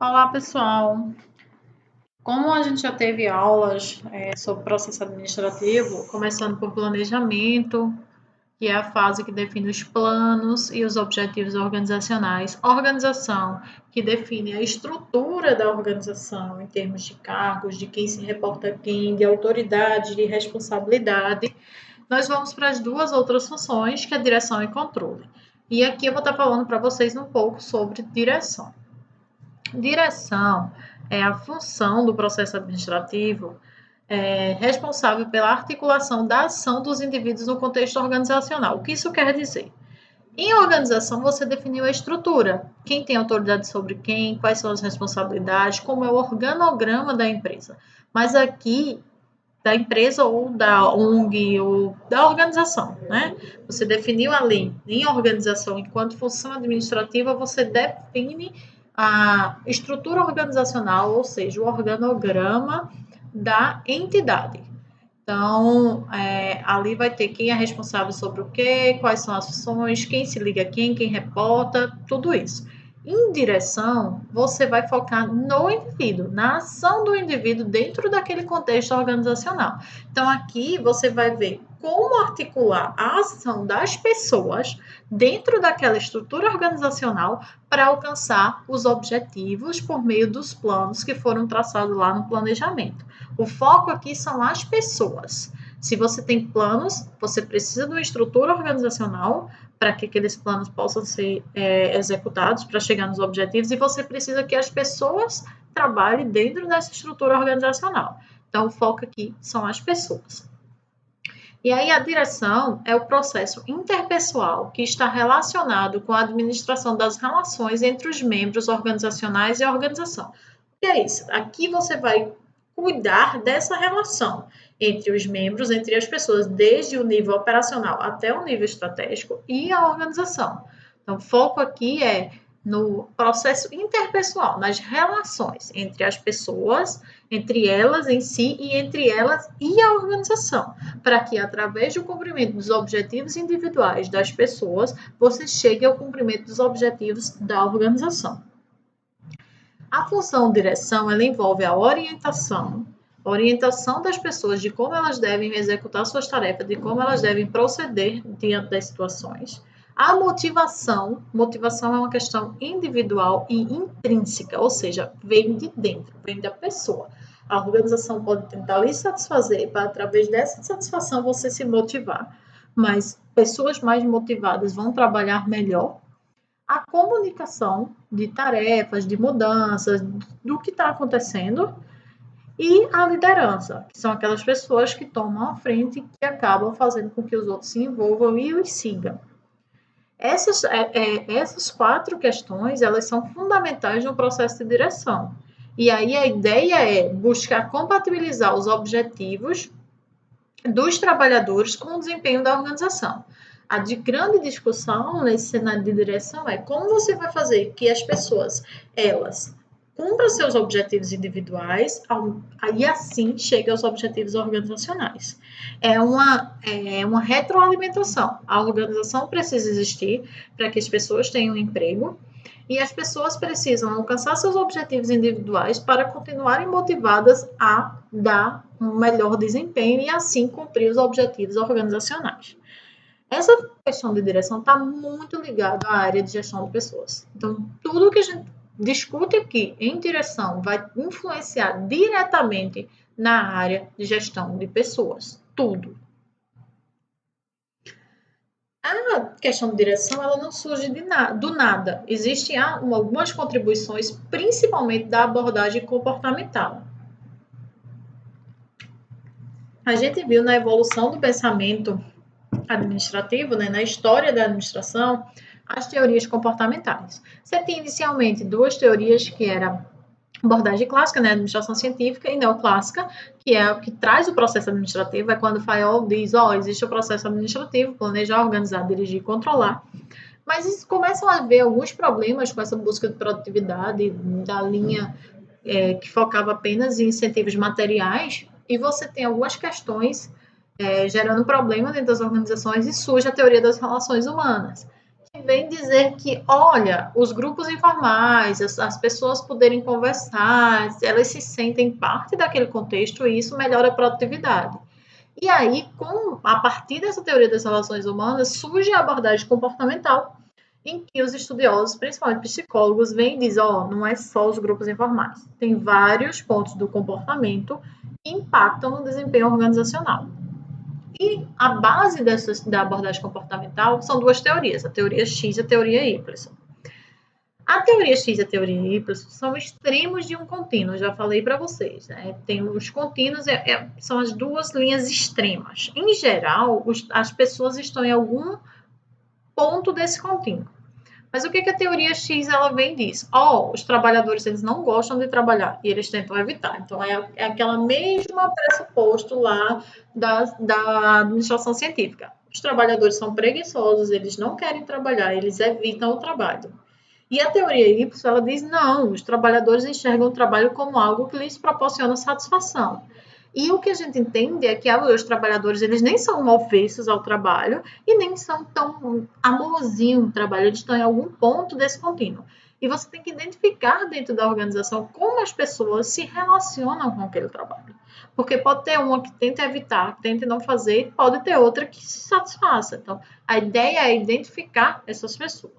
Olá, pessoal! Como a gente já teve aulas sobre processo administrativo, começando por planejamento, que é a fase que define os planos e os objetivos organizacionais, organização, que define a estrutura da organização em termos de cargos, de quem se reporta a quem, de autoridade, de responsabilidade. Nós vamos para as duas outras funções, que é direção e controle. E aqui eu vou estar falando para vocês um pouco sobre direção. Direção é a função do processo administrativo responsável pela articulação da ação dos indivíduos no contexto organizacional. O que isso quer dizer? Em organização, você definiu a estrutura, quem tem autoridade sobre quem, quais são as responsabilidades, como é o organograma da empresa. Mas aqui, da empresa ou da ONG ou da organização, né? Você definiu ali, em organização, enquanto função administrativa, você define a estrutura organizacional, ou seja, o organograma da entidade. Então, ali vai ter quem é responsável sobre o quê, quais são as funções, quem se liga a quem reporta, tudo isso. Em direção, você vai focar no indivíduo, na ação do indivíduo dentro daquele contexto organizacional. Então, aqui você vai ver como articular a ação das pessoas dentro daquela estrutura organizacional para alcançar os objetivos por meio dos planos que foram traçados lá no planejamento. O foco aqui são as pessoas. Se você tem planos, você precisa de uma estrutura organizacional para que aqueles planos possam ser executados para chegar nos objetivos, e você precisa que as pessoas trabalhem dentro dessa estrutura organizacional. Então, o foco aqui são as pessoas. E aí, a direção é o processo interpessoal que está relacionado com a administração das relações entre os membros organizacionais e a organização. O que é isso? Aqui você vai cuidar dessa relação entre os membros, entre as pessoas, desde o nível operacional até o nível estratégico e a organização. Então, o foco aqui é no processo interpessoal, nas relações entre as pessoas, entre elas em si e entre elas e a organização, para que, através do cumprimento dos objetivos individuais das pessoas, você chegue ao cumprimento dos objetivos da organização. A função direção, ela envolve a orientação das pessoas de como elas devem executar suas tarefas, de como elas devem proceder diante das situações. A motivação é uma questão individual e intrínseca, ou seja, vem de dentro, vem da pessoa. A organização pode tentar lhe satisfazer para, através dessa satisfação, você se motivar. Mas pessoas mais motivadas vão trabalhar melhor. A comunicação de tarefas, de mudanças, do que está acontecendo, e a liderança, que são aquelas pessoas que tomam a frente e que acabam fazendo com que os outros se envolvam e os sigam. Essas 4 questões, elas são fundamentais no processo de direção. E aí a ideia é buscar compatibilizar os objetivos dos trabalhadores com o desempenho da organização. A de grande discussão nesse cenário de direção é como você vai fazer que as pessoas, elas cumpram seus objetivos individuais e assim chegue aos objetivos organizacionais. É uma retroalimentação. A organização precisa existir para que as pessoas tenham um emprego, e as pessoas precisam alcançar seus objetivos individuais para continuarem motivadas a dar um melhor desempenho e assim cumprir os objetivos organizacionais. Essa questão de direção está muito ligada à área de gestão de pessoas. Então, tudo que a gente discute aqui em direção vai influenciar diretamente na área de gestão de pessoas. Tudo. A questão de direção, ela não surge do nada. Existem algumas contribuições, principalmente da abordagem comportamental. A gente viu na evolução do pensamento administrativo, né, na história da administração, as teorias comportamentais. Você tem inicialmente 2 teorias, que era abordagem clássica, né, administração científica, e neoclássica, que é o que traz o processo administrativo, é quando o Fayol diz, existe o processo administrativo, planejar, organizar, dirigir e controlar. Mas começam a haver alguns problemas com essa busca de produtividade da linha que focava apenas em incentivos materiais, e você tem algumas questões gerando problema dentro das organizações, e surge a teoria das relações humanas, que vem dizer que, olha, os grupos informais, as pessoas poderem conversar, elas se sentem parte daquele contexto e isso melhora a produtividade. E aí, a partir dessa teoria das relações humanas, surge a abordagem comportamental, em que os estudiosos, principalmente psicólogos, vêm e dizem, não é só os grupos informais. Tem vários pontos do comportamento que impactam no desempenho organizacional. E a base da abordagem comportamental são duas teorias, a teoria X e a teoria Y. A teoria X e a teoria Y são extremos de um contínuo, já falei para vocês. Né? Tem os contínuos, são as duas linhas extremas. Em geral, as pessoas estão em algum ponto desse contínuo. Mas o que a teoria X ela vem diz? Os trabalhadores eles não gostam de trabalhar e eles tentam evitar. Então, é aquela mesma pressuposto lá da administração científica. Os trabalhadores são preguiçosos, eles não querem trabalhar, eles evitam o trabalho. E a teoria Y ela diz não, os trabalhadores enxergam o trabalho como algo que lhes proporciona satisfação. E o que a gente entende é que os trabalhadores eles nem são avessos ao trabalho e nem são tão amorzinhos no trabalho, eles estão em algum ponto desse contínuo. E você tem que identificar dentro da organização como as pessoas se relacionam com aquele trabalho. Porque pode ter uma que tenta evitar, que tenta não fazer, e pode ter outra que se satisfaça. Então, a ideia é identificar essas pessoas.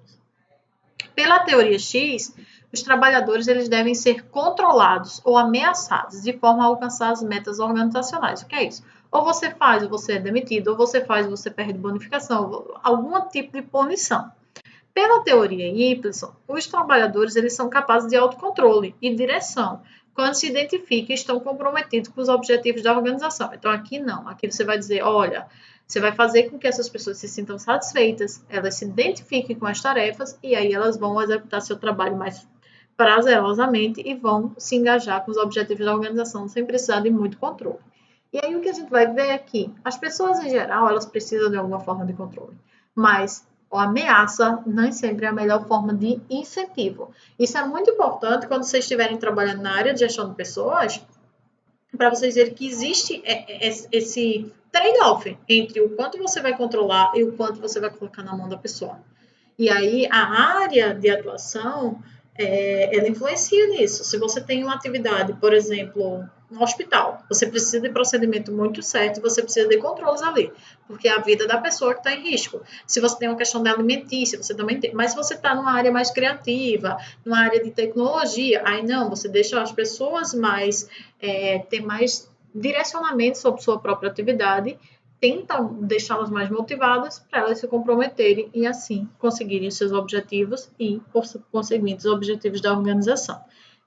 Pela teoria X, os trabalhadores eles devem ser controlados ou ameaçados de forma a alcançar as metas organizacionais. O que é isso? Ou você faz, ou você é demitido, ou você faz, você perde bonificação, algum tipo de punição. Pela teoria Y, os trabalhadores eles são capazes de autocontrole e direção quando se identifica e estão comprometidos com os objetivos da organização. Então, aqui não. Aqui você vai dizer, olha, você vai fazer com que essas pessoas se sintam satisfeitas, elas se identifiquem com as tarefas e aí elas vão executar seu trabalho mais prazerosamente e vão se engajar com os objetivos da organização sem precisar de muito controle. E aí o que a gente vai ver é que as pessoas em geral, elas precisam de alguma forma de controle, mas a ameaça nem sempre é a melhor forma de incentivo. Isso é muito importante quando vocês estiverem trabalhando na área de gestão de pessoas, para vocês verem que existe esse trade-off entre o quanto você vai controlar e o quanto você vai colocar na mão da pessoa. E aí, a área de atuação, ela influencia nisso. Se você tem uma atividade, por exemplo, no hospital, você precisa de procedimento muito certo, você precisa de controles ali, porque é a vida da pessoa que está em risco. Se você tem uma questão de alimentícia, você também tem. Mas se você está numa área mais criativa, numa área de tecnologia, aí não, você deixa as pessoas mais, ter mais direcionamento sobre sua própria atividade, tenta deixá-las mais motivadas para elas se comprometerem e assim conseguirem seus objetivos e, por conseguinte, os objetivos da organização.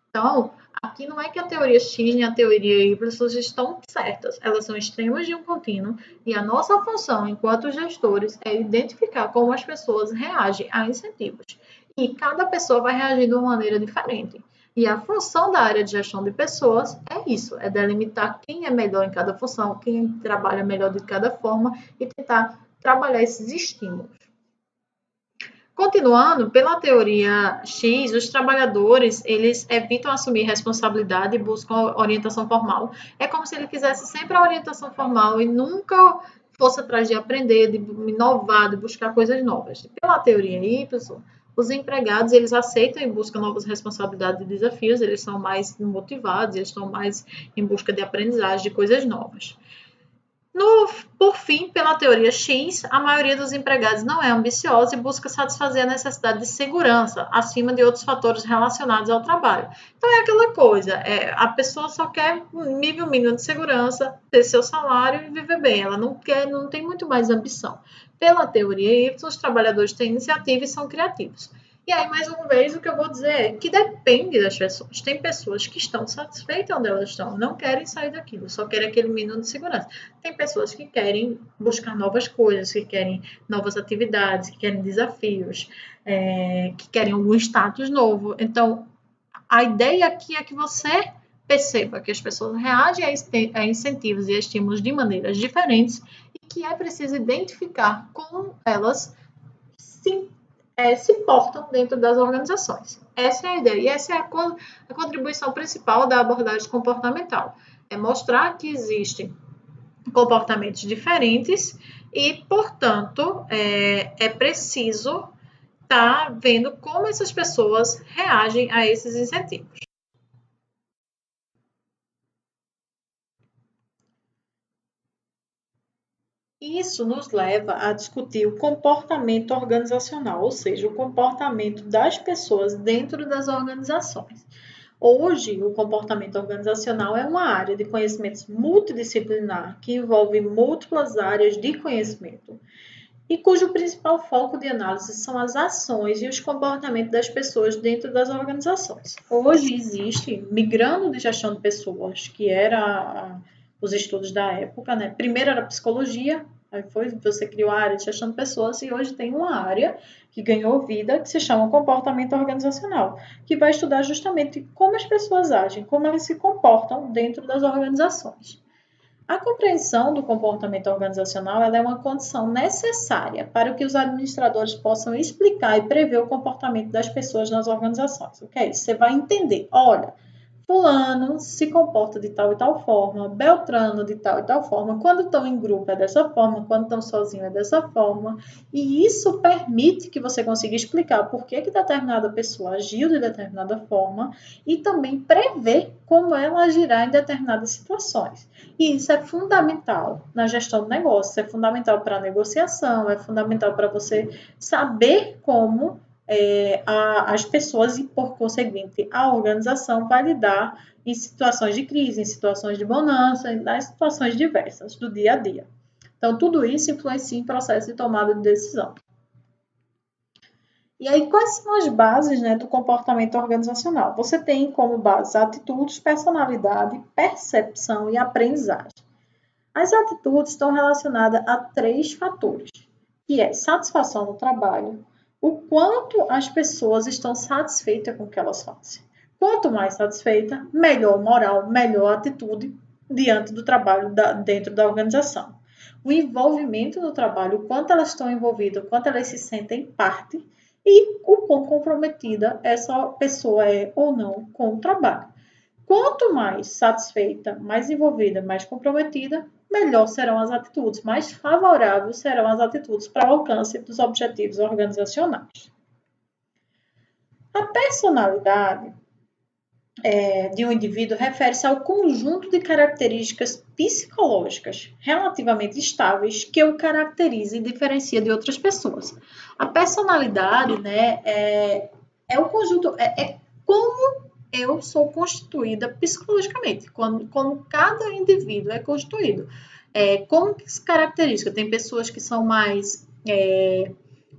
Então, aqui não é que a teoria X nem a teoria Y estão certas, elas são extremos de um contínuo e a nossa função enquanto gestores é identificar como as pessoas reagem a incentivos. E cada pessoa vai reagir de uma maneira diferente. E a função da área de gestão de pessoas é isso, é delimitar quem é melhor em cada função, quem trabalha melhor de cada forma e tentar trabalhar esses estímulos. Continuando, pela teoria X, os trabalhadores, eles evitam assumir responsabilidade e buscam orientação formal. É como se ele quisesse sempre a orientação formal e nunca fosse atrás de aprender, de inovar, de buscar coisas novas. Pela teoria Y, os empregados, eles aceitam e buscam novas responsabilidades e desafios, eles são mais motivados, eles estão mais em busca de aprendizagem, de coisas novas. Por fim, pela teoria X, a maioria dos empregados não é ambiciosa e busca satisfazer a necessidade de segurança, acima de outros fatores relacionados ao trabalho. Então, é aquela coisa, a pessoa só quer um nível mínimo de segurança, ter seu salário e viver bem. Ela não tem muito mais ambição. Pela teoria Y, os trabalhadores têm iniciativa e são criativos. E aí, mais uma vez, o que eu vou dizer é que depende das pessoas. Tem pessoas que estão satisfeitas onde elas estão, não querem sair daquilo, só querem aquele mínimo de segurança. Tem pessoas que querem buscar novas coisas, que querem novas atividades, que querem desafios, que querem algum status novo. Então, a ideia aqui é que você perceba que as pessoas reagem a incentivos e estímulos de maneiras diferentes e que é preciso identificar como elas se portam dentro das organizações. Essa é a ideia e essa é a contribuição principal da abordagem comportamental. É mostrar que existem comportamentos diferentes e, portanto, é preciso está vendo como essas pessoas reagem a esses incentivos. Isso nos leva a discutir o comportamento organizacional, ou seja, o comportamento das pessoas dentro das organizações. Hoje, o comportamento organizacional é uma área de conhecimentos multidisciplinar que envolve múltiplas áreas de conhecimento e cujo principal foco de análise são as ações e os comportamentos das pessoas dentro das organizações. Hoje existe, migrando de gestão de pessoas, que era os estudos da época, né? Primeiro era psicologia, aí você criou a área de gestão de pessoas e hoje tem uma área que ganhou vida que se chama comportamento organizacional, que vai estudar justamente como as pessoas agem, como elas se comportam dentro das organizações. A compreensão do comportamento organizacional ela é uma condição necessária para que os administradores possam explicar e prever o comportamento das pessoas nas organizações. O que é isso? Você vai entender, olha, fulano se comporta de tal e tal forma, Beltrano de tal e tal forma, quando estão em grupo é dessa forma, quando estão sozinhos é dessa forma, e isso permite que você consiga explicar por que determinada pessoa agiu de determinada forma e também prever como ela agirá em determinadas situações. E isso é fundamental na gestão do negócio, é fundamental para a negociação, é fundamental para você saber como as pessoas e, por conseguinte, a organização vai lidar em situações de crise, em situações de bonança, nas situações diversas do dia a dia. Então, tudo isso influencia em processo de tomada de decisão. E aí, quais são as bases, né, do comportamento organizacional? Você tem como base atitudes, personalidade, percepção e aprendizagem. As atitudes estão relacionadas a 3 fatores, que é satisfação no trabalho, o quanto as pessoas estão satisfeitas com o que elas fazem. Quanto mais satisfeita, melhor moral, melhor atitude diante do trabalho dentro da organização. O envolvimento no trabalho, o quanto elas estão envolvidas, o quanto elas se sentem parte e o quão comprometida essa pessoa é ou não com o trabalho. Quanto mais satisfeita, mais envolvida, mais comprometida, melhor serão as atitudes, mais favoráveis serão as atitudes para o alcance dos objetivos organizacionais. A personalidade de um indivíduo refere-se ao conjunto de características psicológicas relativamente estáveis que o caracteriza e diferencia de outras pessoas. A personalidade, né, é o conjunto, como eu sou constituída psicologicamente, como cada indivíduo é constituído. Como que se caracteriza? Tem pessoas que são mais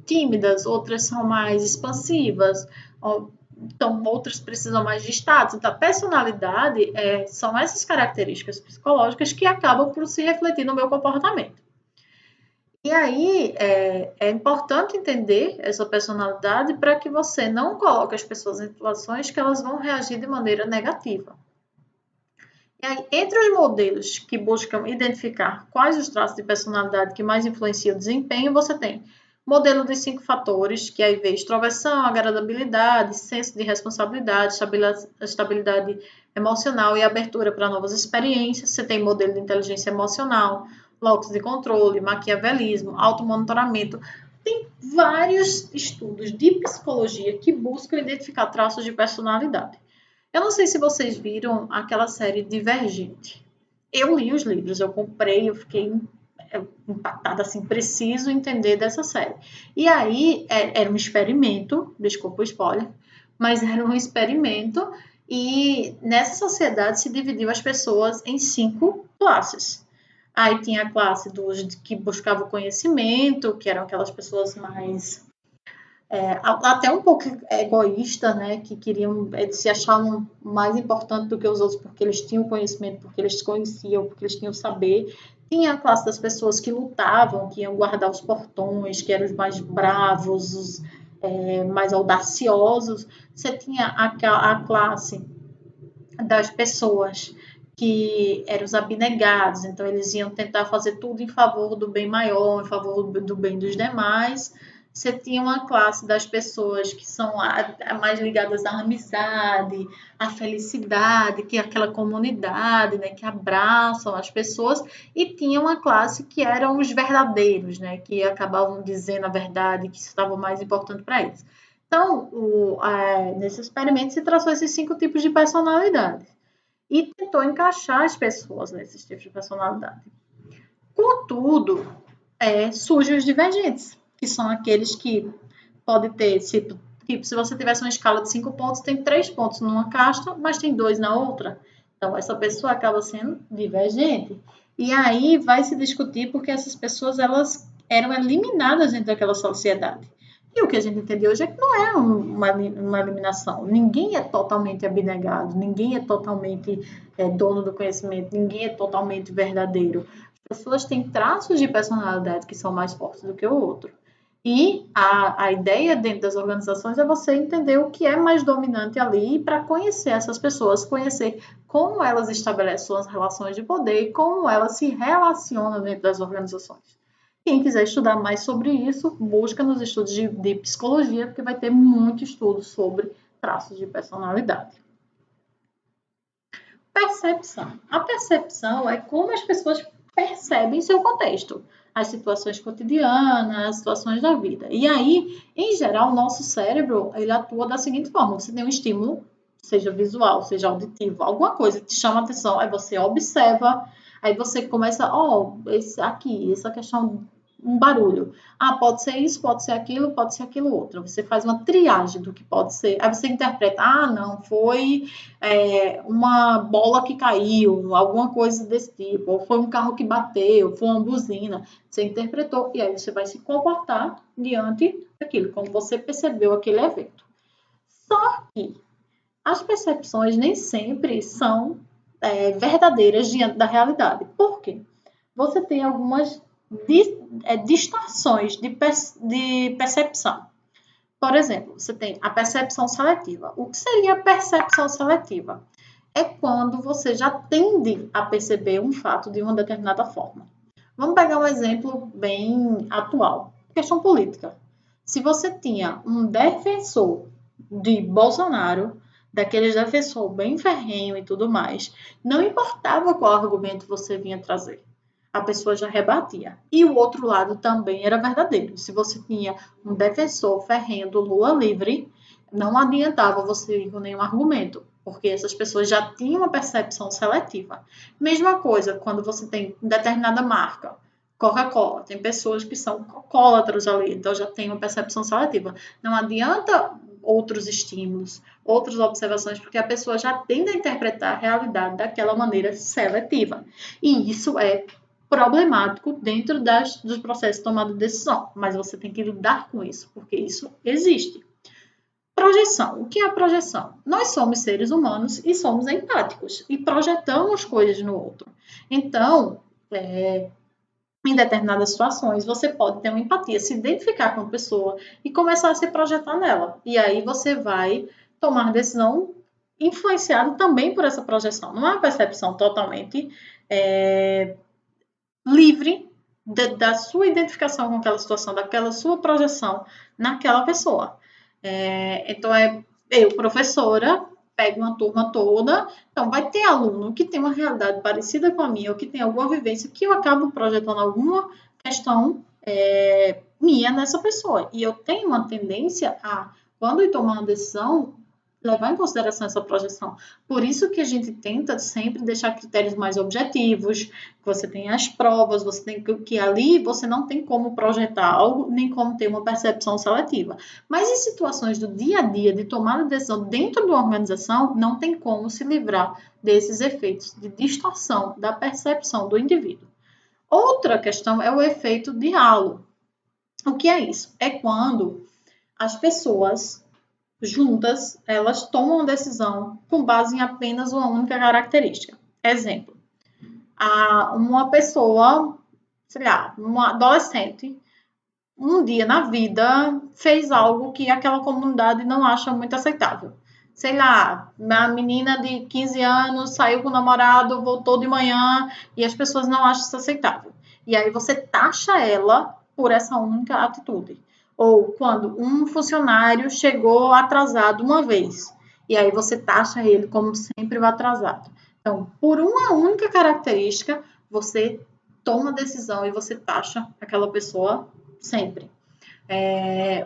tímidas, outras são mais expansivas, então outras precisam mais de status. Então, a personalidade são essas características psicológicas que acabam por se refletir no meu comportamento. E aí é importante entender essa personalidade para que você não coloque as pessoas em situações que elas vão reagir de maneira negativa. E aí, entre os modelos que buscam identificar quais os traços de personalidade que mais influenciam o desempenho, você tem modelo de 5 fatores, que aí vê extroversão, agradabilidade, senso de responsabilidade, estabilidade emocional e abertura para novas experiências. Você tem modelo de inteligência emocional, locus de controle, maquiavelismo, automonitoramento. Tem vários estudos de psicologia que buscam identificar traços de personalidade. Eu não sei se vocês viram aquela série Divergente. Eu li os livros, eu comprei, eu fiquei impactada, assim, preciso entender dessa série. E aí, era um experimento, desculpa o spoiler, mas era um experimento e nessa sociedade se dividiu as pessoas em 5 classes. Aí tinha a classe dos que buscavam conhecimento, que eram aquelas pessoas mais até um pouco egoísta, né, que queriam se achavam mais importante do que os outros porque eles tinham conhecimento, porque eles conheciam, porque eles tinham saber. Tinha a classe das pessoas que lutavam, que iam guardar os portões, que eram os mais bravos, os mais audaciosos. Você tinha a classe das pessoas que eram os abnegados, então eles iam tentar fazer tudo em favor do bem maior, em favor do bem dos demais. Você tinha uma classe das pessoas que são mais ligadas à amizade, à felicidade, que é aquela comunidade, né, que abraçam as pessoas, e tinha uma classe que eram os verdadeiros, né, que acabavam dizendo a verdade, que estava mais importante para eles. Então, nesse experimento se traçou esses 5 tipos de personalidade e tentou encaixar as pessoas nesses tipos de personalidade. Contudo, surgem os divergentes, que são aqueles que pode ter, tipo, se você tivesse uma escala de 5 pontos, tem 3 pontos numa casta, mas tem 2 na outra. Então, essa pessoa acaba sendo divergente. E aí vai se discutir porque essas pessoas elas eram eliminadas dentro daquela sociedade. E o que a gente entendeu hoje é que não é uma eliminação. Ninguém é totalmente abnegado, ninguém é totalmente dono do conhecimento, ninguém é totalmente verdadeiro. As pessoas têm traços de personalidade que são mais fortes do que o outro. E a ideia dentro das organizações é você entender o que é mais dominante ali para conhecer essas pessoas, conhecer como elas estabelecem suas relações de poder e como elas se relacionam dentro das organizações. Quem quiser estudar mais sobre isso, busca nos estudos de psicologia, porque vai ter muito estudo sobre traços de personalidade. Percepção. A percepção é como as pessoas percebem seu contexto, as situações cotidianas, as situações da vida. E aí, em geral, o nosso cérebro, ele atua da seguinte forma: você tem um estímulo, seja visual, seja auditivo, alguma coisa que te chama a atenção, aí você observa, aí você começa, esse aqui, essa questão, um barulho. Pode ser isso, pode ser aquilo outro. Você faz uma triagem do que pode ser. Aí você interpreta, não, foi uma bola que caiu, alguma coisa desse tipo, ou foi um carro que bateu, foi uma buzina. Você interpretou e aí você vai se comportar diante daquilo, como você percebeu aquele evento. Só que as percepções nem sempre são verdadeiras diante da realidade. Por quê? Você tem algumas distorções de percepção. Por exemplo, você tem a percepção seletiva. O que seria a percepção seletiva? É quando você já tende a perceber um fato de uma determinada forma. Vamos pegar um exemplo bem atual. Questão política. Se você tinha um defensor de Bolsonaro, daqueles defensor bem ferrenho e tudo mais, não importava qual argumento você vinha trazer. A pessoa já rebatia. E o outro lado também era verdadeiro. Se você tinha um defensor ferrenho do Lula livre, não adiantava você ir com nenhum argumento, porque essas pessoas já tinham uma percepção seletiva. Mesma coisa quando você tem determinada marca, Coca-Cola, tem pessoas que são alcoólatras ali, então já tem uma percepção seletiva. Não adianta outros estímulos, outras observações, porque a pessoa já tende a interpretar a realidade daquela maneira seletiva. E isso é problemático dentro dos processos de tomada de decisão, mas você tem que lidar com isso, porque isso existe. Projeção. O que é a projeção? Nós somos seres humanos e somos empáticos e projetamos coisas no outro. Então, em determinadas situações, você pode ter uma empatia, se identificar com a pessoa e começar a se projetar nela. E aí você vai tomar decisão influenciado também por essa projeção. Não é uma percepção totalmente livre da sua identificação com aquela situação, daquela sua projeção naquela pessoa. Então, eu, professora, pego uma turma toda, então vai ter aluno que tem uma realidade parecida com a minha, ou que tem alguma vivência que eu acabo projetando alguma questão minha nessa pessoa. E eu tenho uma tendência a, quando eu tomar uma decisão, levar em consideração essa projeção. Por isso que a gente tenta sempre deixar critérios mais objetivos, você tem as provas, você tem que ali você não tem como projetar algo, nem como ter uma percepção seletiva. Mas em situações do dia a dia, de tomada de decisão dentro de uma organização, não tem como se livrar desses efeitos de distorção da percepção do indivíduo. Outra questão é o efeito de halo. O que é isso? É quando as pessoas juntas, elas tomam uma decisão com base em apenas uma única característica. Exemplo, uma pessoa, sei lá, uma adolescente, um dia na vida fez algo que aquela comunidade não acha muito aceitável. Sei lá, a menina de 15 anos saiu com o namorado, voltou de manhã e as pessoas não acham isso aceitável. E aí você taxa ela por essa única atitude. Ou quando um funcionário chegou atrasado uma vez, e aí você taxa ele como sempre o atrasado. Então, por uma única característica, você toma decisão e você taxa aquela pessoa sempre.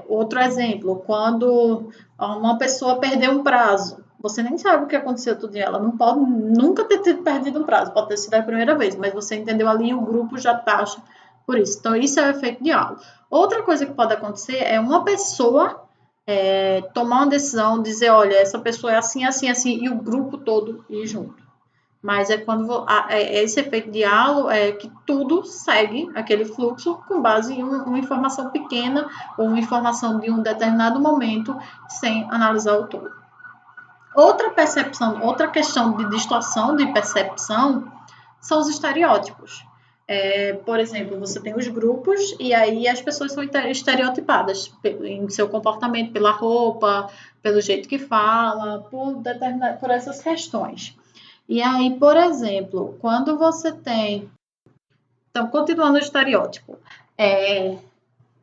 Outro exemplo, quando uma pessoa perdeu um prazo, você nem sabe o que aconteceu tudo ela não pode nunca ter perdido um prazo, pode ter sido a primeira vez, mas você entendeu ali e o grupo já taxa por isso. Então, isso é o efeito de aula. Outra coisa que pode acontecer é uma pessoa tomar uma decisão, dizer, olha, essa pessoa é assim, assim, assim, e o grupo todo ir junto. Mas é quando esse efeito de halo é que tudo segue aquele fluxo com base em uma informação pequena ou uma informação de um determinado momento, sem analisar o todo. Outra percepção, outra questão de distorção de percepção são os estereótipos. Por exemplo, você tem os grupos e aí as pessoas são estereotipadas em seu comportamento, pela roupa, pelo jeito que fala, por essas questões. E aí, por exemplo, quando você tem. Então, continuando o estereótipo.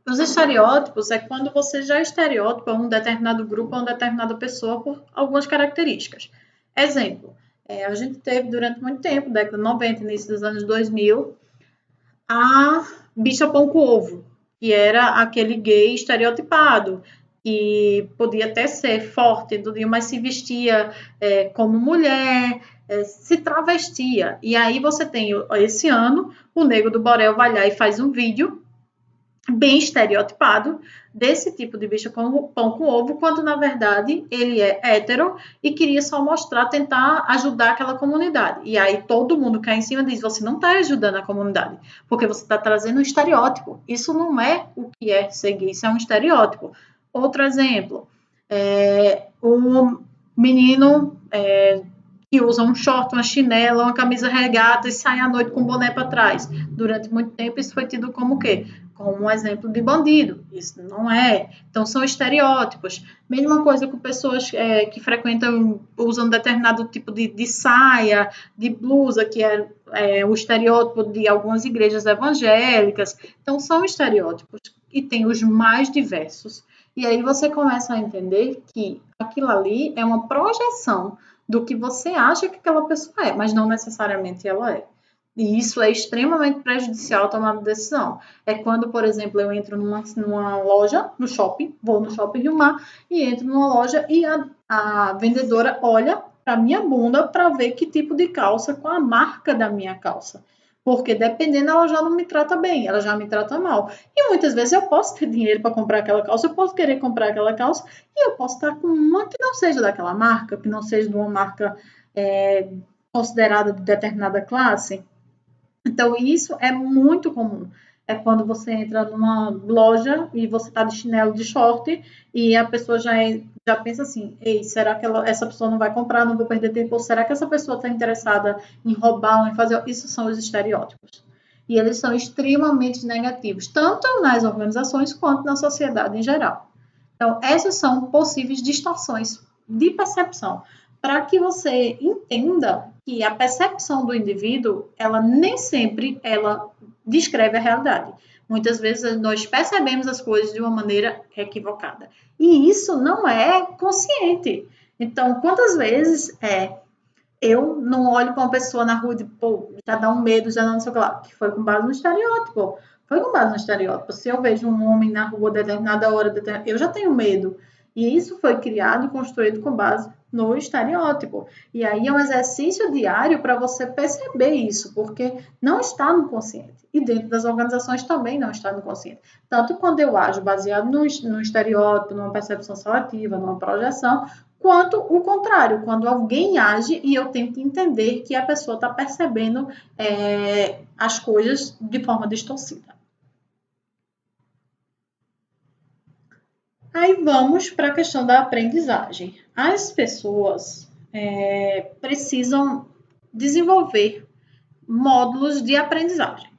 Os estereótipos é quando você já estereotipa um determinado grupo ou uma determinada pessoa por algumas características. Exemplo, a gente teve durante muito tempo, década de 90, início dos anos 2000, a bicha pão com ovo, que era aquele gay estereotipado, que podia até ser forte, mas se vestia como mulher, se travestia. E aí você tem, esse ano, o Nego do Borel vai lá e faz um vídeo bem estereotipado desse tipo de bicho com pão com ovo, quando na verdade ele é hétero e queria só mostrar, tentar ajudar aquela comunidade. E aí todo mundo cai em cima e diz, você não está ajudando a comunidade, porque você está trazendo um estereótipo. Isso não é o que é ser gay, isso é um estereótipo. Outro exemplo, um menino que usa um short, uma chinela, uma camisa regata e sai à noite com o boné para trás. Durante muito tempo isso foi tido como o quê? Como um exemplo de bandido. Isso não é. Então, são estereótipos. Mesma coisa com pessoas que frequentam, usam determinado tipo de saia, de blusa, que é o estereótipo de algumas igrejas evangélicas. Então, são estereótipos. E tem os mais diversos. E aí você começa a entender que aquilo ali é uma projeção do que você acha que aquela pessoa é, mas não necessariamente ela é. E isso é extremamente prejudicial à tomada de decisão. É quando, por exemplo, eu entro numa loja, no shopping, vou no shopping Rio Mar, e entro numa loja e a vendedora olha para a minha bunda para ver que tipo de calça, com a marca da minha calça. Porque dependendo, ela já não me trata bem, ela já me trata mal. E muitas vezes eu posso ter dinheiro para comprar aquela calça, eu posso querer comprar aquela calça, e eu posso estar com uma que não seja daquela marca, que não seja de uma marca considerada de determinada classe. Então, isso é muito comum. É quando você entra numa loja e você está de chinelo, de short, e a pessoa já pensa assim, ei, será que essa pessoa não vai comprar, não vou perder tempo, ou será que essa pessoa está interessada em roubar ou em fazer... Isso são os estereótipos. E eles são extremamente negativos, tanto nas organizações quanto na sociedade em geral. Então, essas são possíveis distorções de percepção, para que você entenda que a percepção do indivíduo, ela nem sempre ela descreve a realidade. Muitas vezes nós percebemos as coisas de uma maneira equivocada. E isso não é consciente. Então, quantas vezes eu não olho para uma pessoa na rua e digo, pô, já dá um medo, já não sei o que lá, que foi com base no estereótipo. Foi com base no estereótipo. Se eu vejo um homem na rua a determinada hora, eu já tenho medo. E isso foi criado e construído com base no estereótipo. E aí é um exercício diário para você perceber isso, porque não está no consciente. E dentro das organizações também não está no consciente. Tanto quando eu ajo baseado no estereótipo, numa percepção seletiva, numa projeção, quanto o contrário, quando alguém age e eu tenho que entender que a pessoa está percebendo as coisas de forma distorcida. Aí vamos para a questão da aprendizagem. As pessoas precisam desenvolver módulos de aprendizagem.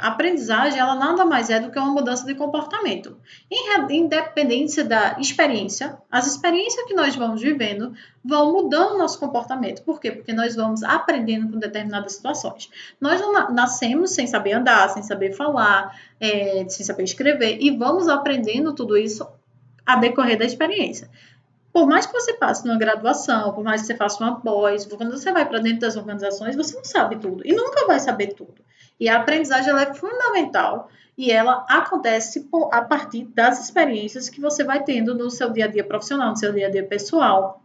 A aprendizagem, ela nada mais é do que uma mudança de comportamento. Independência da experiência, as experiências que nós vamos vivendo vão mudando o nosso comportamento. Por quê? Porque nós vamos aprendendo com determinadas situações. Nós não nascemos sem saber andar, sem saber falar, sem saber escrever, e vamos aprendendo tudo isso a decorrer da experiência. Por mais que você passe numa graduação, por mais que você faça uma pós, quando você vai para dentro das organizações, você não sabe tudo e nunca vai saber tudo. E a aprendizagem ela é fundamental e ela acontece a partir das experiências que você vai tendo no seu dia a dia profissional, no seu dia a dia pessoal.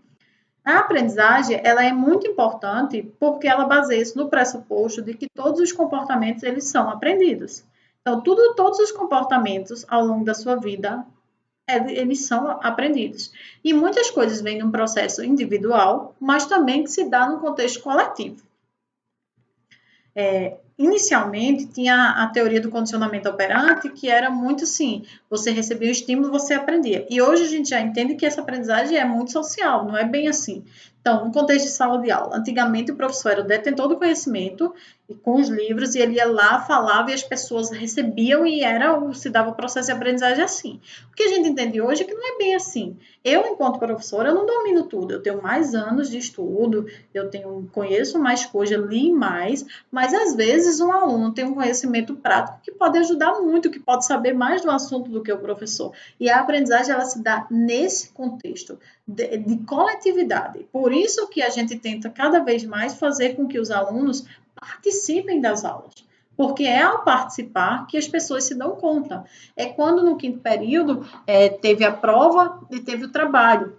A aprendizagem ela é muito importante porque ela baseia-se no pressuposto de que todos os comportamentos eles são aprendidos. Então, todos os comportamentos ao longo da sua vida eles são aprendidos. E muitas coisas vêm de um processo individual, mas também que se dá no contexto coletivo. Inicialmente, tinha a teoria do condicionamento operante, que era muito assim, você recebia o estímulo, você aprendia. E hoje a gente já entende que essa aprendizagem é muito social, não é bem assim. Então, no contexto de sala de aula, antigamente o professor era o detentor do conhecimento, e com os livros, e ele ia lá, falava, e as pessoas recebiam, e se dava o processo de aprendizagem assim. O que a gente entende hoje é que não é bem assim. Eu, enquanto professora, eu não domino tudo, eu tenho mais anos de estudo, conheço mais coisa, li mais, mas às vezes um aluno tem um conhecimento prático que pode ajudar muito, que pode saber mais do assunto do que o professor. E a aprendizagem ela se dá nesse contexto de coletividade. Por isso que a gente tenta cada vez mais fazer com que os alunos participem das aulas. Porque é ao participar que as pessoas se dão conta. É quando no quinto período teve a prova e teve o trabalho.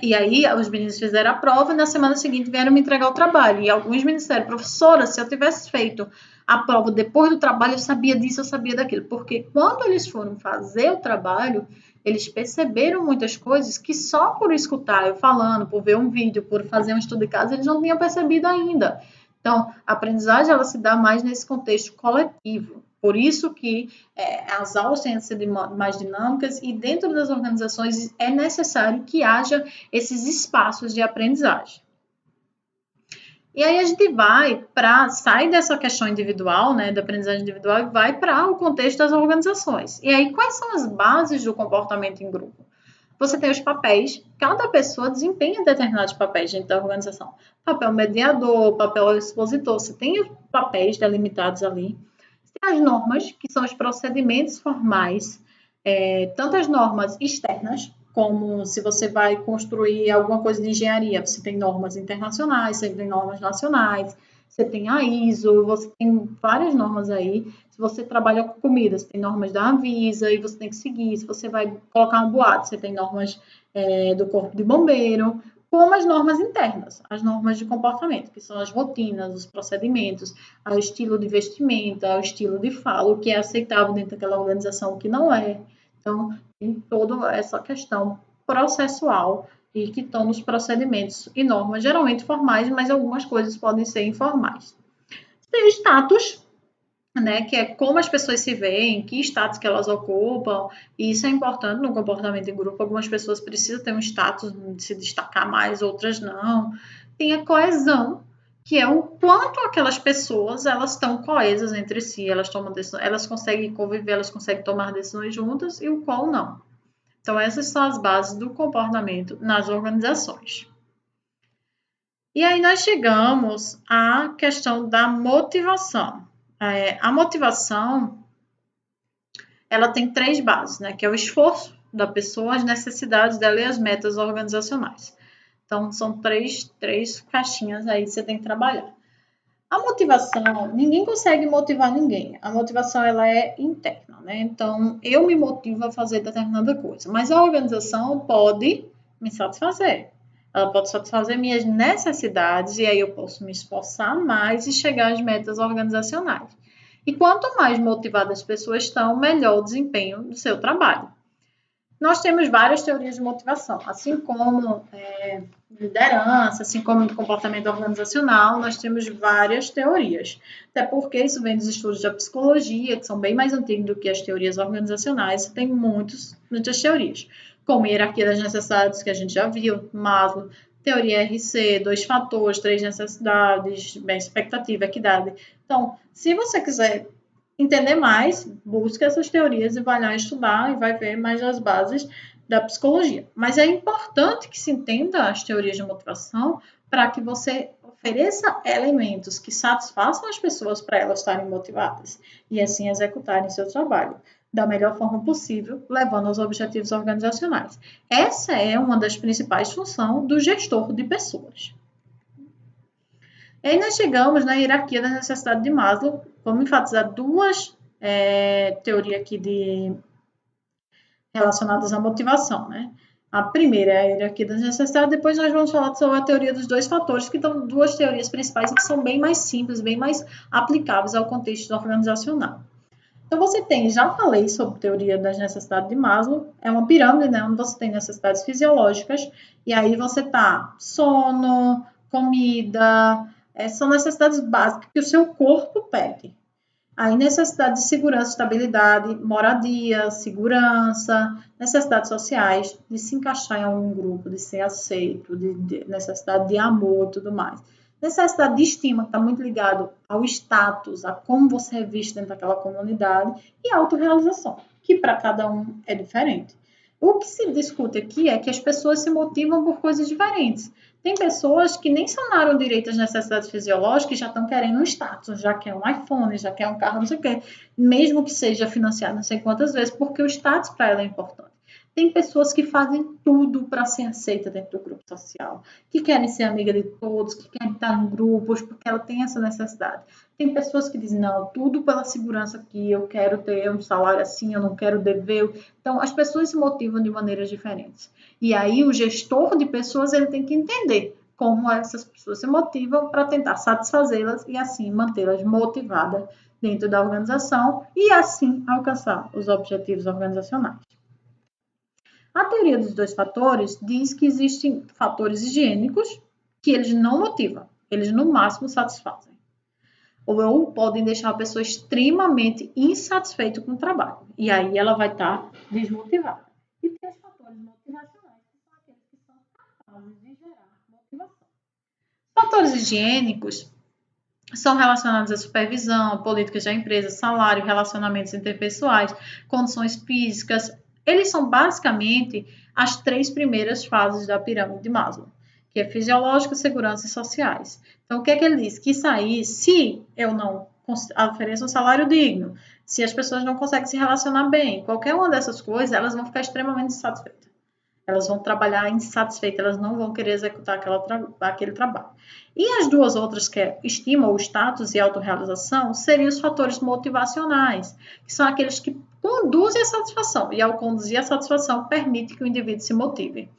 E aí os meninos fizeram a prova e na semana seguinte vieram me entregar o trabalho. E alguns meninos disseram, professora, se eu tivesse feito a prova depois do trabalho, eu sabia disso, eu sabia daquilo. Porque quando eles foram fazer o trabalho, eles perceberam muitas coisas que só por escutar eu falando, por ver um vídeo, por fazer um estudo de casa, eles não tinham percebido ainda. Então, a aprendizagem ela se dá mais nesse contexto coletivo. Por isso que as aulas têm que ser mais dinâmicas e dentro das organizações é necessário que haja esses espaços de aprendizagem. E aí a gente sai dessa questão individual, né, da aprendizagem individual, e vai para o contexto das organizações. E aí, quais são as bases do comportamento em grupo? Você tem os papéis, cada pessoa desempenha determinados papéis dentro da organização. Papel mediador, papel expositor, você tem os papéis delimitados ali. Você tem as normas, que são os procedimentos formais, tanto as normas externas, como se você vai construir alguma coisa de engenharia, você tem normas internacionais, você tem normas nacionais, você tem a ISO, você tem várias normas aí. Se você trabalha com comida, você tem normas da Anvisa e você tem que seguir. Se você vai colocar uma boate, você tem normas do Corpo de Bombeiro, como as normas internas, as normas de comportamento, que são as rotinas, os procedimentos, o estilo de vestimenta, o estilo de fala, o que é aceitável dentro daquela organização, o que não é. Então, tem toda essa questão processual e que estão nos procedimentos e normas, geralmente formais, mas algumas coisas podem ser informais. Tem o status, né, que é como as pessoas se veem, que status que elas ocupam, e isso é importante no comportamento em grupo. Algumas pessoas precisam ter um status de se destacar mais, outras não. Tem a coesão, que é o quanto aquelas pessoas elas estão coesas entre si, elas tomam decisões, elas conseguem conviver, elas conseguem tomar decisões juntas e o qual não. Então essas são as bases do comportamento nas organizações. E aí nós chegamos à questão da motivação. A motivação, ela tem 3 bases, né? Que é o esforço da pessoa, as necessidades dela e as metas organizacionais. Então, são três caixinhas aí que você tem que trabalhar. A motivação, ninguém consegue motivar ninguém. A motivação, ela é interna, né? Então, eu me motivo a fazer determinada coisa, mas a organização pode me satisfazer. Ela pode satisfazer minhas necessidades e aí eu posso me esforçar mais e chegar às metas organizacionais. E quanto mais motivadas as pessoas estão, melhor o desempenho do seu trabalho. Nós temos várias teorias de motivação, assim como liderança, assim como de comportamento organizacional, nós temos várias teorias. Até porque isso vem dos estudos da psicologia, que são bem mais antigos do que as teorias organizacionais, e tem muitas teorias, como hierarquia das necessidades, que a gente já viu, Maslow, teoria RC, 2 fatores, 3 necessidades, bem, expectativa, equidade. Então, se você quiser entender mais, busque essas teorias e vai lá estudar e vai ver mais as bases da psicologia. Mas é importante que se entenda as teorias de motivação para que você ofereça elementos que satisfaçam as pessoas para elas estarem motivadas e assim executarem seu trabalho da melhor forma possível, levando aos objetivos organizacionais. Essa é uma das principais funções do gestor de pessoas. E aí nós chegamos na hierarquia da necessidade de Maslow. Vamos enfatizar duas teorias aqui relacionadas à motivação, né? A primeira é a hierarquia das necessidades, depois nós vamos falar sobre a teoria dos 2 fatores, que são duas teorias principais e que são bem mais simples, bem mais aplicáveis ao contexto organizacional. Então, você tem, já falei sobre a teoria das necessidades de Maslow, é uma pirâmide, né, onde você tem necessidades fisiológicas, e aí você tá sono, comida, são necessidades básicas que o seu corpo pede. Aí, necessidade de segurança, estabilidade, moradia, segurança, necessidades sociais, de se encaixar em algum grupo, de ser aceito, de necessidade de amor e tudo mais. Necessidade de estima, que está muito ligado ao status, a como você é visto dentro daquela comunidade, e autorrealização, que para cada um é diferente. O que se discute aqui é que as pessoas se motivam por coisas diferentes. Tem pessoas que nem sanaram direito as necessidades fisiológicas e já estão querendo um status, já quer um iPhone, já quer um carro, não sei o quê, mesmo que seja financiado não sei quantas vezes, porque o status para ela é importante. Tem pessoas que fazem tudo para ser aceita dentro do grupo social, que querem ser amiga de todos, que querem estar em grupos, porque ela tem essa necessidade. Tem pessoas que dizem, não, tudo pela segurança aqui, eu quero ter um salário assim, eu não quero dever. Então, as pessoas se motivam de maneiras diferentes. E aí, o gestor de pessoas, ele tem que entender como essas pessoas se motivam para tentar satisfazê-las e assim mantê-las motivadas dentro da organização e assim alcançar os objetivos organizacionais. A teoria dos 2 fatores diz que existem fatores higiênicos que eles não motivam, eles no máximo satisfazem. Ou podem deixar a pessoa extremamente insatisfeita com o trabalho. E aí ela vai estar desmotivada. E tem os fatores motivacionais, que são aqueles que são capazes de gerar motivação. Fatores higiênicos são relacionados à supervisão, políticas da empresa, salário, relacionamentos interpessoais, condições físicas. Eles são basicamente as 3 primeiras fases da pirâmide de Maslow, que é fisiológica, segurança e sociais. Então, o que é que ele diz? Que isso aí, se eu não ofereço um salário digno, se as pessoas não conseguem se relacionar bem, qualquer uma dessas coisas, elas vão ficar extremamente insatisfeitas. Elas vão trabalhar insatisfeitas, elas não vão querer executar aquele trabalho. E as duas outras, que é estima, ou status e autorrealização, seriam os fatores motivacionais, que são aqueles que conduzem à satisfação. E ao conduzir à satisfação, permite que o indivíduo se motive.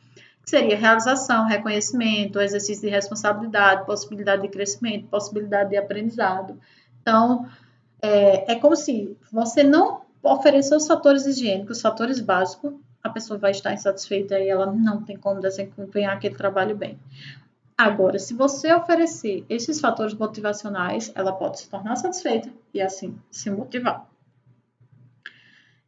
Que seria realização, reconhecimento, exercício de responsabilidade, possibilidade de crescimento, possibilidade de aprendizado. Então, é como se você não oferecer os fatores higiênicos, os fatores básicos, a pessoa vai estar insatisfeita e ela não tem como desempenhar aquele trabalho bem. Agora, se você oferecer esses fatores motivacionais, ela pode se tornar satisfeita e assim se motivar.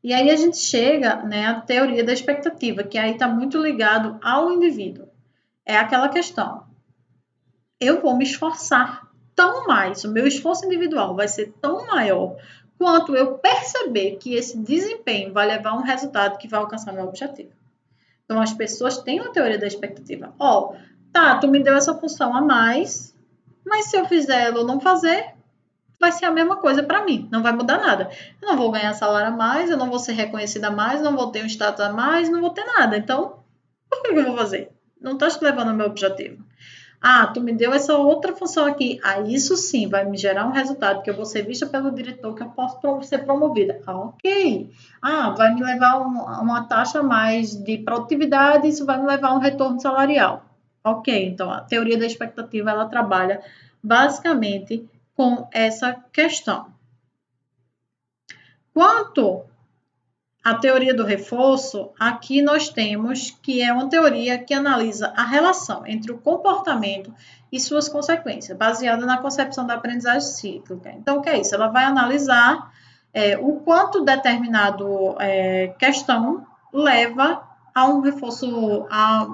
E aí a gente chega, né, à teoria da expectativa, que aí está muito ligado ao indivíduo. É aquela questão, eu vou me esforçar tão mais, o meu esforço individual vai ser tão maior quanto eu perceber que esse desempenho vai levar a um resultado que vai alcançar meu objetivo. Então, as pessoas têm uma teoria da expectativa. Tá, tu me deu essa função a mais, mas se eu fizer ela ou não fazer, vai ser a mesma coisa para mim, não vai mudar nada. Eu não vou ganhar salário a mais, eu não vou ser reconhecida a mais, não vou ter um status a mais, não vou ter nada. Então, por que eu vou fazer? Não está te levando ao meu objetivo. Tu me deu essa outra função aqui. Isso sim vai me gerar um resultado, que eu vou ser vista pelo diretor, que eu posso ser promovida. Ok. Vai me levar uma taxa a mais de produtividade, isso vai me levar a um retorno salarial. Ok, então a teoria da expectativa, ela trabalha basicamente com essa questão. Quanto à teoria do reforço, aqui nós temos que é uma teoria que analisa a relação entre o comportamento e suas consequências, baseada na concepção da aprendizagem cíclica. Então, o que é isso? Ela vai analisar o quanto determinado questão leva a um reforço, a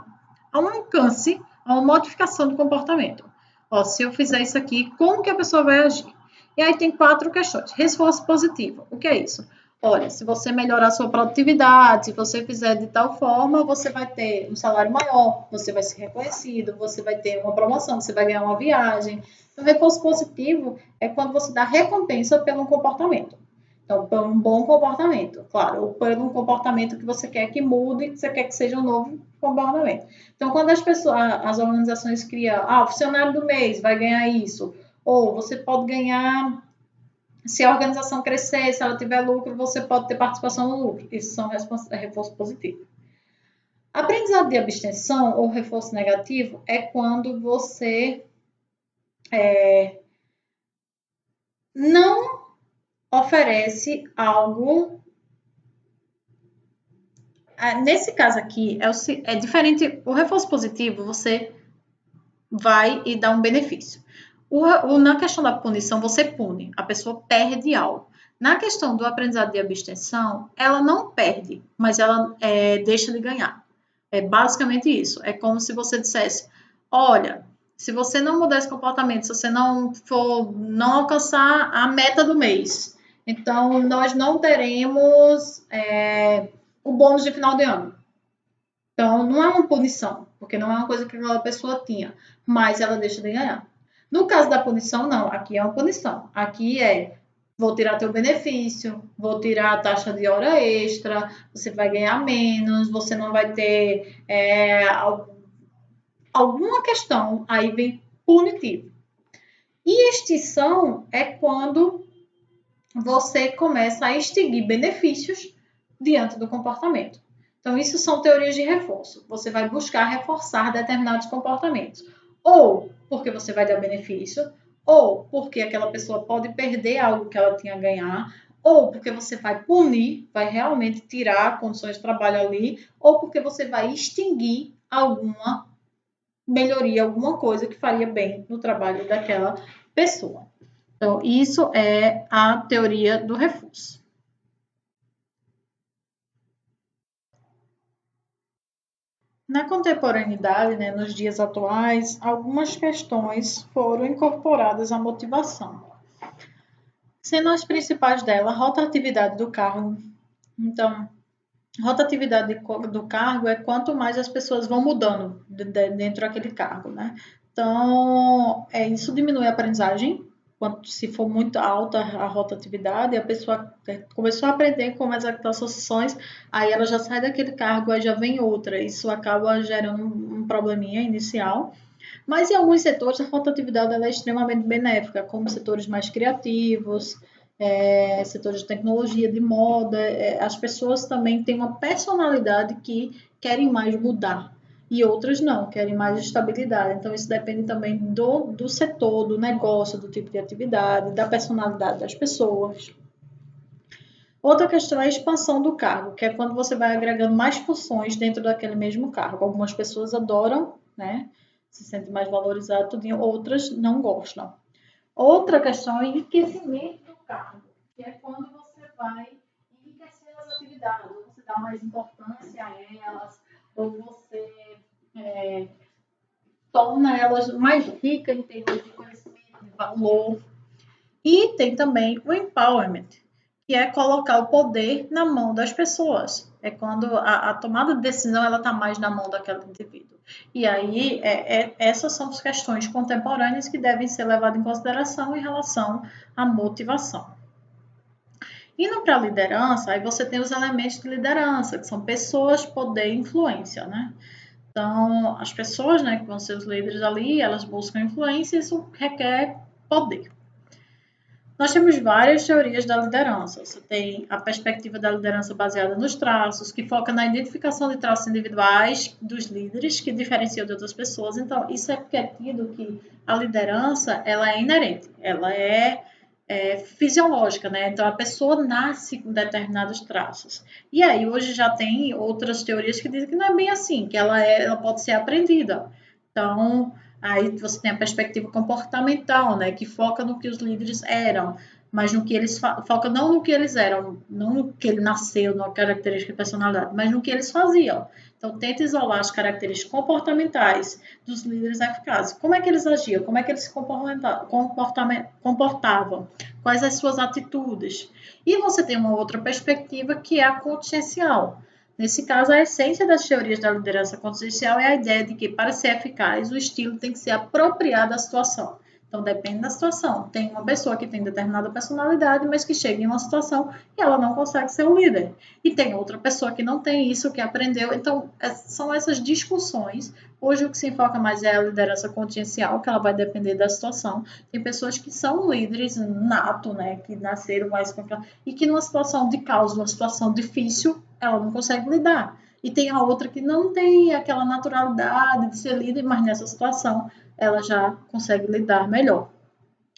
um alcance, uma modificação do comportamento. Ó, se eu fizer isso aqui, como que a pessoa vai agir? E aí tem 4 questões. Reforço positivo. O que é isso? Olha, se você melhorar a sua produtividade, se você fizer de tal forma, você vai ter um salário maior, você vai ser reconhecido, você vai ter uma promoção, você vai ganhar uma viagem. Então, reforço positivo é quando você dá recompensa pelo comportamento. Então, por um bom comportamento, claro, ou por um comportamento que você quer que mude, que você quer que seja um novo comportamento. Então, quando as organizações criam, o funcionário do mês vai ganhar isso, ou você pode ganhar, se a organização crescer, se ela tiver lucro, você pode ter participação no lucro. Isso são reforço positivo. Aprendizado de abstenção ou reforço negativo é quando você não oferece algo. Nesse caso aqui, é diferente. O reforço positivo, você vai e dá um benefício. Na questão da punição, você pune, a pessoa perde algo. Na questão do aprendizado de abstenção, ela não perde, mas ela deixa de ganhar. É basicamente isso. É como se você dissesse: olha, se você não mudar esse comportamento, se você não alcançar a meta do mês, então nós não teremos o bônus de final de ano. Então, não é uma punição, porque não é uma coisa que aquela pessoa tinha, mas ela deixa de ganhar. No caso da punição, não. Aqui é uma punição. Aqui vou tirar teu benefício, vou tirar a taxa de hora extra, você vai ganhar menos, você não vai ter alguma questão, aí vem punitivo. E extinção é quando você começa a extinguir benefícios diante do comportamento. Então, isso são teorias de reforço. Você vai buscar reforçar determinados comportamentos. Ou porque você vai dar benefício, ou porque aquela pessoa pode perder algo que ela tinha a ganhar, ou porque você vai punir, vai realmente tirar condições de trabalho ali, ou porque você vai extinguir alguma melhoria, alguma coisa que faria bem no trabalho daquela pessoa. Então, isso é a teoria do reforço. Na contemporaneidade, né, nos dias atuais, algumas questões foram incorporadas à motivação, sendo as principais delas a rotatividade do cargo. Então, rotatividade do cargo é quanto mais as pessoas vão mudando dentro daquele cargo, né? Então, isso diminui a aprendizagem. Se for muito alta a rotatividade, a pessoa começou a aprender como executar suas ações, aí ela já sai daquele cargo, aí já vem outra. Isso acaba gerando um probleminha inicial. Mas em alguns setores a rotatividade é extremamente benéfica, como setores mais criativos, setores de tecnologia, de moda. As pessoas também têm uma personalidade que querem mais mudar e outras não, querem mais estabilidade. Então, isso depende também do setor, do negócio, do tipo de atividade, da personalidade das pessoas. Outra questão é a expansão do cargo, que é quando você vai agregando mais funções dentro daquele mesmo cargo. Algumas pessoas adoram, né? Se sentem mais valorizadas, outras não gostam. Outra questão é o enriquecimento do cargo, que é quando você vai enriquecer as atividades, ou você dá mais importância a elas, ou você torna elas mais ricas em termos de conhecimento, de valor. E tem também o empowerment, que é colocar o poder na mão das pessoas. É quando a tomada de decisão ela está mais na mão daquele indivíduo. E aí, essas são as questões contemporâneas que devem ser levadas em consideração em relação à motivação. Indo para a liderança, aí você tem os elementos de liderança, que são pessoas, poder e influência, né? Então, as pessoas, né, que vão ser os líderes ali, elas buscam influência e isso requer poder. Nós temos várias teorias da liderança. Você tem a perspectiva da liderança baseada nos traços, que foca na identificação de traços individuais dos líderes, que diferenciam de outras pessoas. Então, isso é porque é tido que a liderança ela é inerente, ela é fisiológica, né? Então, a pessoa nasce com determinados traços. E aí, hoje já tem outras teorias que dizem que não é bem assim, que ela pode ser aprendida. Então, aí você tem a perspectiva comportamental, né, que foca no que os líderes eram, mas no que eles foca não no que eles eram, não no que ele nasceu, na característica de personalidade, mas no que eles faziam. Então, tenta isolar as características comportamentais dos líderes eficazes. Como é que eles agiam? Como é que eles se comportavam? Quais as suas atitudes? E você tem uma outra perspectiva que é a contingencial. Nesse caso, a essência das teorias da liderança contingencial é a ideia de que, para ser eficaz, o estilo tem que ser apropriado à situação. Então, depende da situação. Tem uma pessoa que tem determinada personalidade, mas que chega em uma situação e ela não consegue ser o líder. E tem outra pessoa que não tem isso, que aprendeu. Então, são essas discussões. Hoje, o que se enfoca mais é a liderança contingencial, que ela vai depender da situação. Tem pessoas que são líderes nato, né, que nasceram mais com aquela... E que numa situação de caos, numa situação difícil, ela não consegue lidar. E tem a outra que não tem aquela naturalidade de ser líder, mas nessa situação ela já consegue lidar melhor.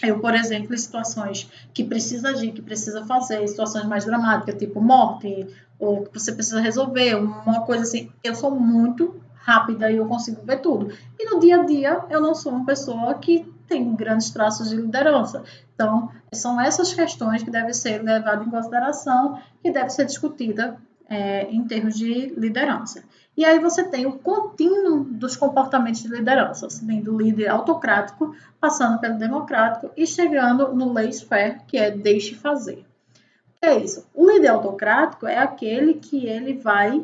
Eu, por exemplo, em situações que precisa agir, que precisa fazer, situações mais dramáticas, tipo morte, ou que você precisa resolver, uma coisa assim, eu sou muito rápida e eu consigo ver tudo. E no dia a dia, eu não sou uma pessoa que tem grandes traços de liderança. Então, são essas questões que devem ser levadas em consideração, que devem ser discutidas em termos de liderança. E aí você tem o contínuo dos comportamentos de liderança, você tem do líder autocrático, passando pelo democrático e chegando no laissez-faire, que é deixe fazer. O que é isso? O líder autocrático é aquele que ele vai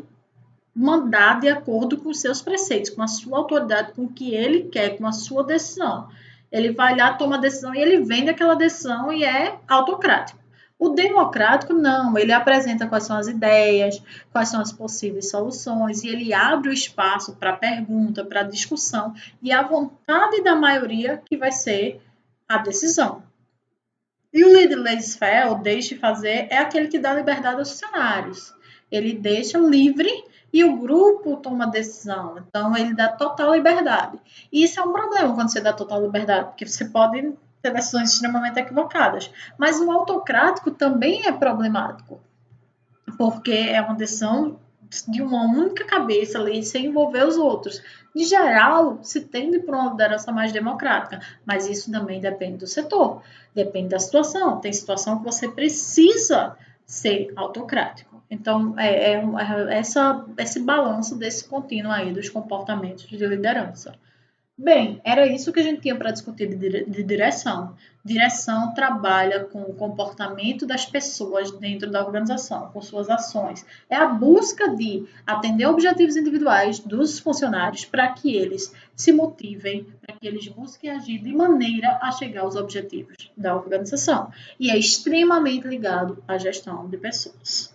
mandar de acordo com os seus preceitos, com a sua autoridade, com o que ele quer, com a sua decisão. Ele vai lá, toma a decisão e ele vende aquela decisão e é autocrático. O democrático, não, ele apresenta quais são as ideias, quais são as possíveis soluções, e ele abre o espaço para pergunta, para discussão, e a vontade da maioria que vai ser a decisão. E o líder laissez-faire, ou deixe fazer, é aquele que dá liberdade aos funcionários. Ele deixa livre e o grupo toma decisão. Então, ele dá total liberdade. E isso é um problema quando você dá total liberdade, porque você pode ter decisões extremamente equivocadas. Mas o autocrático também é problemático, porque é uma decisão de uma única cabeça ali, sem envolver os outros. De geral, se tende para uma liderança mais democrática, mas isso também depende do setor, depende da situação. Tem situação que você precisa ser autocrático. Então, esse balanço desse contínuo aí dos comportamentos de liderança. Bem, era isso que a gente tinha para discutir de direção. Direção trabalha com o comportamento das pessoas dentro da organização, com suas ações. É a busca de atender objetivos individuais dos funcionários para que eles se motivem, para que eles busquem agir de maneira a chegar aos objetivos da organização. E é extremamente ligado à gestão de pessoas.